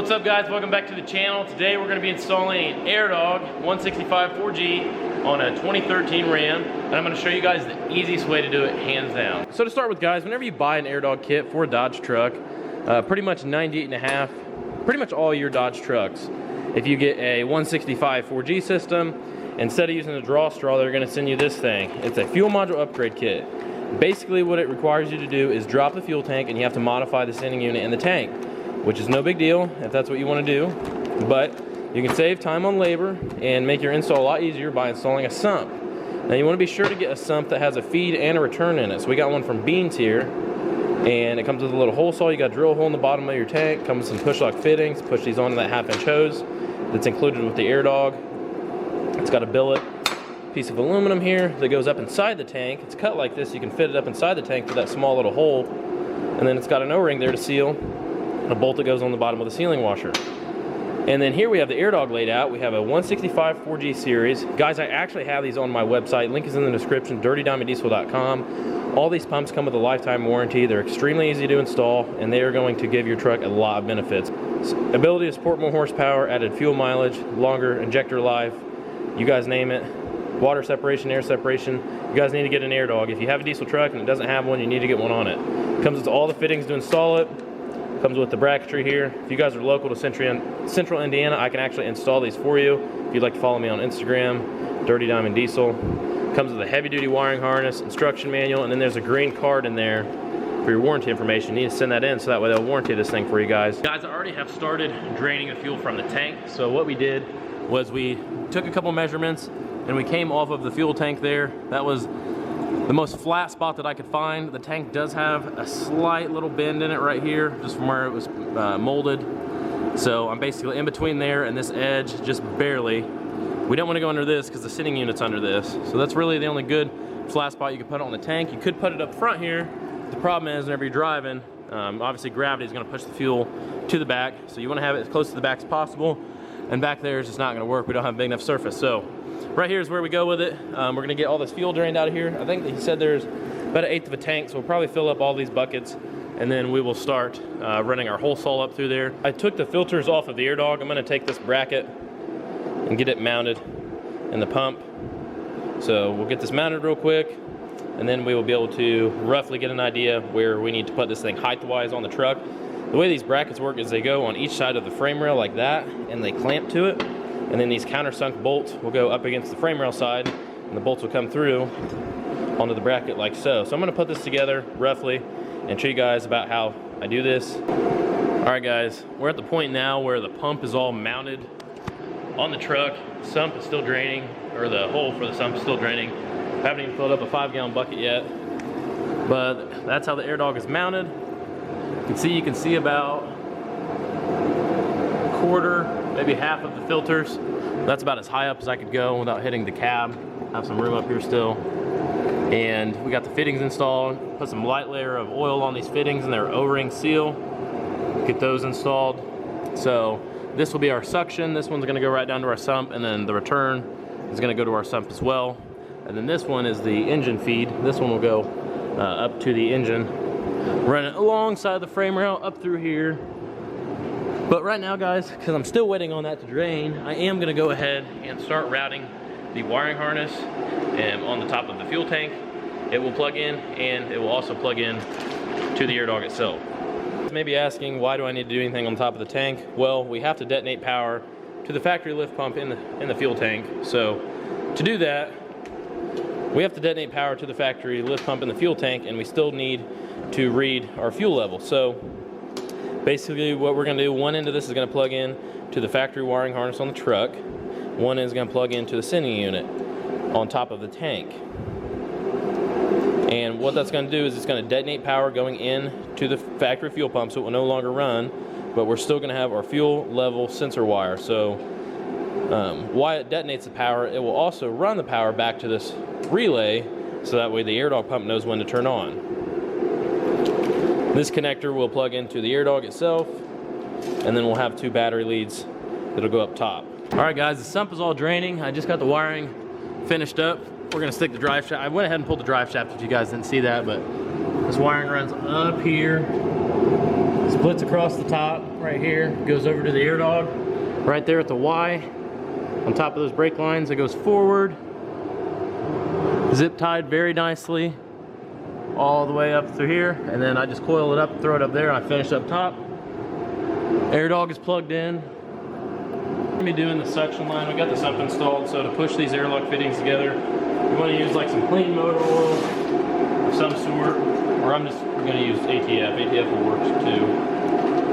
What's up guys, welcome back to the channel. Today we're going to be installing an Airdog 165 4G on a 2013 Ram, and I'm going to show you guys the easiest way to do it, hands down. So to start with guys, whenever you buy an Airdog kit for a Dodge truck, pretty much 98.5, pretty much all your Dodge trucks, if you get a 165 4G system, instead of using a draw straw, they're going to send you this thing. It's a fuel module upgrade kit. Basically what it requires you to do is drop the fuel tank and you have to modify the sending unit in the tank, which is no big deal if that's what you want to do, but you can save time on labor and make your install a lot easier by installing a sump. Now you want to be sure to get a sump that has a feed and a return in it. So we got one from Beans here, and it comes with a little hole saw. You got to drill a hole in the bottom of your tank. Comes with some push lock fittings. Push these onto that 1/2-inch hose that's included with the Airdog. It's got a billet piece of aluminum here that goes up inside the tank. It's cut like this. You can fit it up inside the tank through that small little hole, and then it's got an O-ring there to seal. A bolt that goes on the bottom of the sealing washer. And then here we have the Airdog laid out. We have a 165 4G series. Guys, I actually have these on my website. Link is in the description, dirtydiamonddiesel.com. All these pumps come with a lifetime warranty. They're extremely easy to install, and they are going to give your truck a lot of benefits. Ability to support more horsepower, added fuel mileage, longer injector life, you guys name it. Water separation, air separation. You guys need to get an Airdog. If you have a diesel truck and it doesn't have one, you need to get one on it. Comes with all the fittings to install it. Comes with the bracketry here. If you guys are local to Central Indiana, I can actually install these for you. If you'd like to follow me on Instagram, Dirty Diamond Diesel. Comes with a heavy duty wiring harness, instruction manual, and then there's a green card in there for your warranty information. You need to send that in so that way they'll warranty this thing for you guys. Guys, I already have started draining the fuel from the tank. So what we did was we took a couple measurements and we came off of the fuel tank there. That was the most flat spot that I could find. The tank does have a slight little bend in it right here, just from where it was molded. So I'm basically in between there and this edge, just barely. We don't want to go under this because the sending unit's under this. So that's really the only good flat spot you can put it on the tank. You could put it up front here. The problem is whenever you're driving, obviously gravity is going to push the fuel to the back. So you want to have it as close to the back as possible. And back there is just not going to work. We don't have a big enough surface. So right here is where we go with it. We're going to get all this fuel drained out of here. I think he said there's about 1/8 of a tank, so we'll probably fill up all these buckets, and then we will start running our hole saw up through there. I took the filters off of the Airdog. I'm going to take this bracket and get it mounted in the pump. So we'll get this mounted real quick, and then we will be able to roughly get an idea where we need to put this thing height-wise on the truck. The way these brackets work is they go on each side of the frame rail like that, and they clamp to it. And then these countersunk bolts will go up against the frame rail side, and the bolts will come through onto the bracket like so. So I'm gonna put this together roughly and show you guys about how I do this. All right guys, we're at the point now where the pump is all mounted on the truck. The sump is still draining, or the hole for the sump is still draining. I haven't even filled up a 5-gallon bucket yet, but that's how the Airdog is mounted. You can see about a quarter, maybe half of the filters. That's about as high up as I could go without hitting the cab. Have some room up here still. And we got the fittings installed. Put some light layer of oil on these fittings and their O-ring seal. Get those installed. So this will be our suction. This one's gonna go right down to our sump, and then the return is gonna go to our sump as well. And then this one is the engine feed. This one will go up to the engine. Run it alongside the frame rail up through here. But right now guys, because I'm still waiting on that to drain, I am going to go ahead and start routing the wiring harness on the top of the fuel tank. It will plug in, and it will also plug in to the Airdog itself. You may be asking, why do I need to do anything on top of the tank? Well, we have to detonate power to the factory lift pump in the fuel tank. So to do that, we have to detonate power to the factory lift pump in the fuel tank, and we still need to read our fuel level. So basically what we're going to do, one end of this is going to plug in to the factory wiring harness on the truck. One end is going to plug into the sending unit on top of the tank. And what that's going to do is it's going to detonate power going in to the factory fuel pump, so it will no longer run, but we're still going to have our fuel level sensor wire. So while it detonates the power, it will also run the power back to this relay, so that way the Airdog pump knows when to turn on. This connector will plug into the Airdog itself, and then we'll have 2 battery leads that'll go up top. All right guys, the sump is all draining. I just got the wiring finished up. We're gonna stick the drive shaft. I went ahead and pulled the drive shaft if you guys didn't see that, but this wiring runs up here. Splits across the top right here, goes over to the Airdog. Right there at the Y, on top of those brake lines, it goes forward. Zip tied very nicely all the way up through here, and then I just coil it up, throw it up there, and I finish up top. Airdog is plugged in. We're gonna be doing the suction line. We got this up installed, so to push these airlock fittings together, you want to use like some clean motor oil of some sort, or I'm just gonna use ATF. ATF will work too.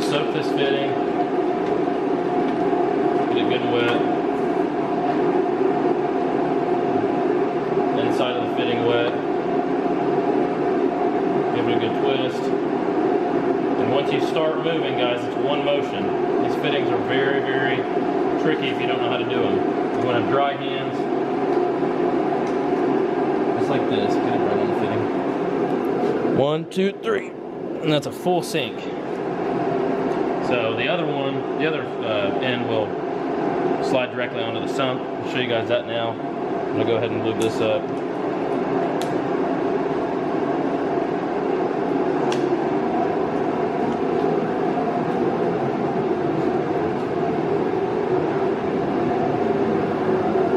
Soak this fitting, get it good and wet. Inside of the fitting wet. Give it a good twist. And once you start moving, guys, it's one motion. These fittings are very, very tricky if you don't know how to do them. You want to have dry hands. Just like this. Get it right on the fitting. 1, 2, 3. And that's a full sink. So the other one, the other end will slide directly onto the sump. I'll show you guys that now. I'm going to go ahead and lube this up.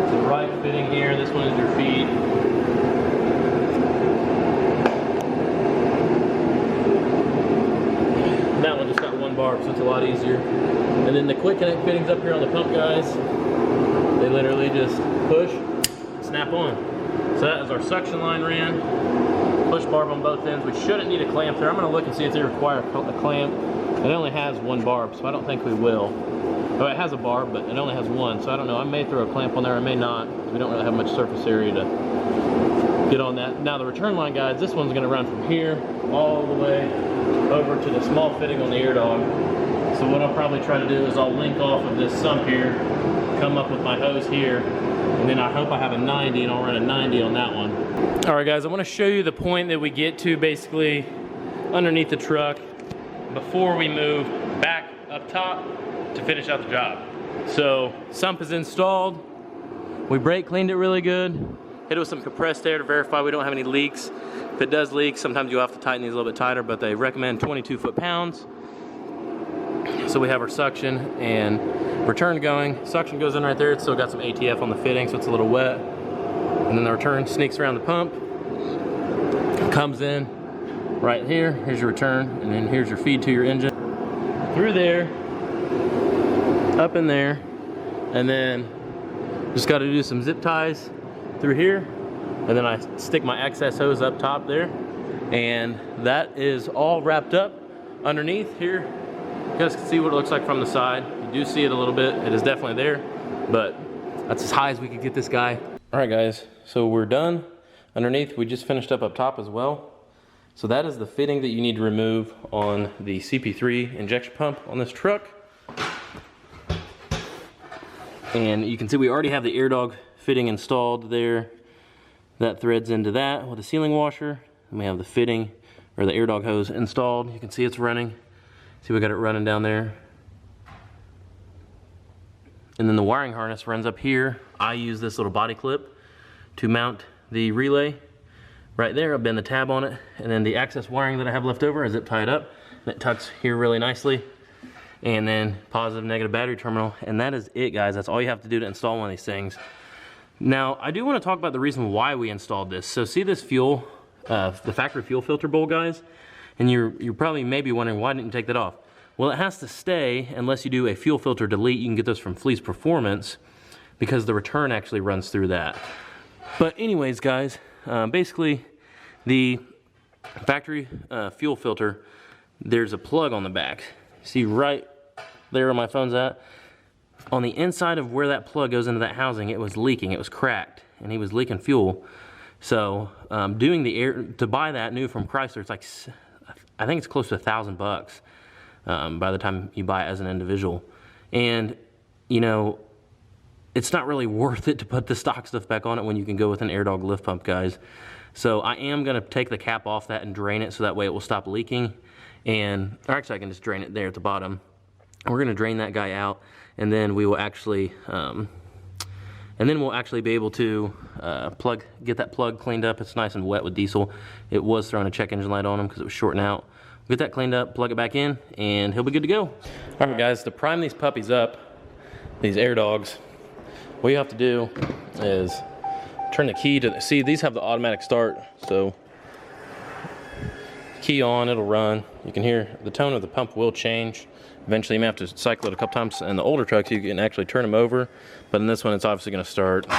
The right fitting here, this one is your feet. That one just got one barb, so it's a lot easier. And then the quick connect fittings up here on the pump, guys, they literally just push, snap on. So that is our suction line ran. Push barb on both ends. We shouldn't need a clamp there. I'm going to look and see if they require a clamp. It only has one barb, so I don't think we will. Oh, it has a barb, but it only has one, so I don't know. I may throw a clamp on there, I may not. We don't really have much surface area to get on that. Now the return line, guys, this one's going to run from here all the way over to the small fitting on the Airdog. So what I'll probably try to do is I'll link off of this sump here, come up with my hose here, and then I hope I have a 90 and I'll run a 90 on that one. All right, guys, I want to show you the point that we get to basically underneath the truck before we move back up top to finish out the job. So sump is installed. We brake cleaned it really good. Hit it with some compressed air to verify we don't have any leaks. If it does leak, sometimes you'll have to tighten these a little bit tighter, but they recommend 22 foot-pounds. So we have our suction and return going. Suction goes in right there. It's still got some ATF on the fitting, so it's a little wet. And then the return sneaks around the pump, comes in right here. Here's your return, and then here's your feed to your engine. Through there, up in there, and then just got to do some zip ties through here. And then I stick my excess hose up top there. And that is all wrapped up underneath here. You guys can see what it looks like from the side. You do see it a little bit. It is definitely there, but that's as high as we could get this guy. All right, guys, so we're done. Underneath, we just finished up top as well. So that is the fitting that you need to remove on the CP3 injection pump on this truck. And you can see we already have the Airdog fitting installed there. That threads into that with a sealing washer. And we have the fitting, or the Airdog hose installed. You can see it's running. See, we got it running down there. And then the wiring harness runs up here. I use this little body clip to mount the relay. Right there, I'll bend the tab on it. And then the access wiring that I have left over, I zip tie it up. And it tucks here really nicely. And then positive, negative battery terminal. And that is it, guys. That's all you have to do to install one of these things. Now, I do want to talk about the reason why we installed this. So see this fuel, the factory fuel filter bowl, guys? And you're probably maybe wondering, why didn't you take that off? Well, it has to stay unless you do a fuel filter delete. You can get those from Fleece Performance because the return actually runs through that. But anyways, guys, basically the factory fuel filter, there's a plug on the back. See right there where my phone's at? On the inside of where that plug goes into that housing, it was leaking, it was cracked, and he was leaking fuel. So doing the air, to buy that new from Chrysler, it's like, I think it's close to $1,000 by the time you buy it as an individual. And you know, it's not really worth it to put the stock stuff back on it when you can go with an Airdog lift pump, guys. So I am gonna take the cap off that and drain it so that way it will stop leaking. And, or actually I can just drain it there at the bottom. We're gonna drain that guy out, and then we will actually, be able to get that plug cleaned up. It's nice and wet with diesel. It was throwing a check engine light on him because it was shorting out, Get that cleaned up, plug it back in, and he'll be good to go. All right, guys, to prime these puppies up, these Airdogs, what you have to do is turn the key to, see, these have the automatic start, so key on, it'll run. You can hear the tone of the pump will change. Eventually you may have to cycle it a couple times. In the older trucks, you can actually turn them over, but in this one, it's obviously gonna start. All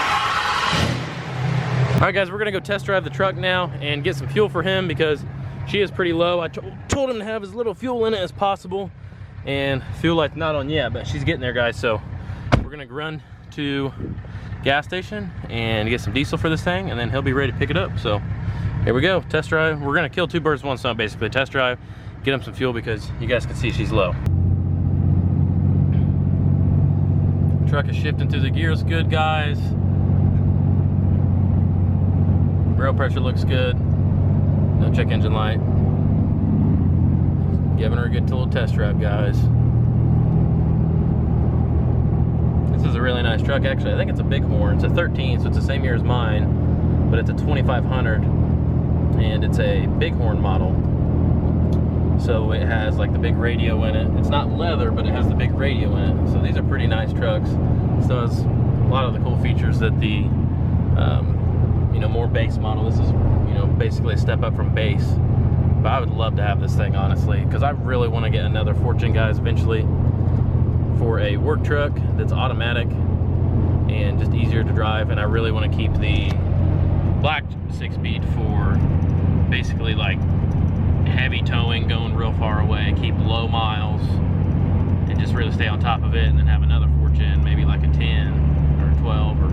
right, guys, we're gonna go test drive the truck now and get some fuel for him because she is pretty low. I told him to have as little fuel in it as possible, and fuel light's not on yet, but she's getting there, guys. So we're gonna run to gas station and get some diesel for this thing, and then he'll be ready to pick it up. So here we go, test drive. We're gonna kill two birds with one stone, basically. Test drive, get him some fuel because you guys can see she's low. Truck is shifting through the gears good, guys. Rail pressure looks good. No check engine light. Giving her a good little test drive, guys. This is a really nice truck, actually. I think it's a Bighorn. It's a 13, so it's the same year as mine, but it's a 2500, and it's a Bighorn model. So it has like the big radio in it. It's not leather, but it has the big radio in it. So these are pretty nice trucks. So it's a lot of the cool features that the more base model. This is basically a step up from base. But I would love to have this thing, honestly, because I really want to get another Fortune, guys, eventually, for a work truck that's automatic and just easier to drive. And I really want to keep the black 6-speed for basically like heavy towing, going real far away, keep low miles, and just really stay on top of it, and then have another Fortune, maybe like a 10 or a 12 or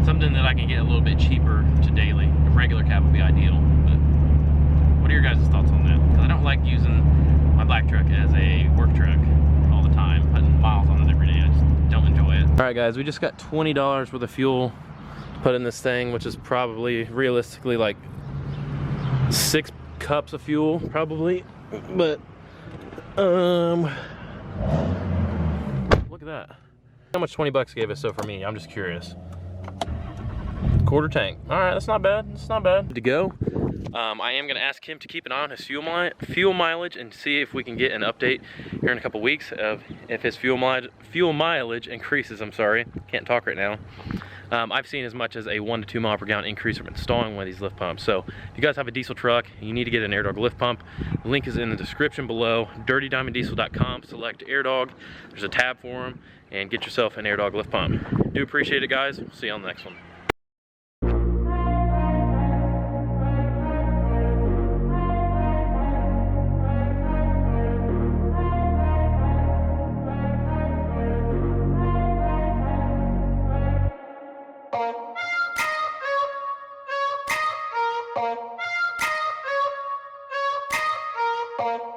something that I can get a little bit cheaper to daily. A regular cab would be ideal. But what are your guys' thoughts on that? Because I don't like using my black truck as a work truck all the time, putting miles on it every day. I just don't enjoy it. All right, guys, we just got $20 worth of fuel to put in this thing, which is probably realistically like 6 cups of fuel, probably. But look at that. How much 20 bucks gave us so for me? I'm just curious. Quarter tank. All right, that's not bad. That's not bad. To go. I am gonna ask him to keep an eye on his fuel mileage and see if we can get an update here in a couple weeks of if his fuel mileage increases. I'm sorry, can't talk right now. I've seen as much as a 1 to 2 mile per gallon increase from installing one of these lift pumps. So if you guys have a diesel truck, you need to get an Airdog lift pump. The link is in the description below. DirtyDiamondDiesel.com. Select Airdog. There's a tab for them, and get yourself an Airdog lift pump. Do appreciate it, guys. We'll see you on the next one. Bye.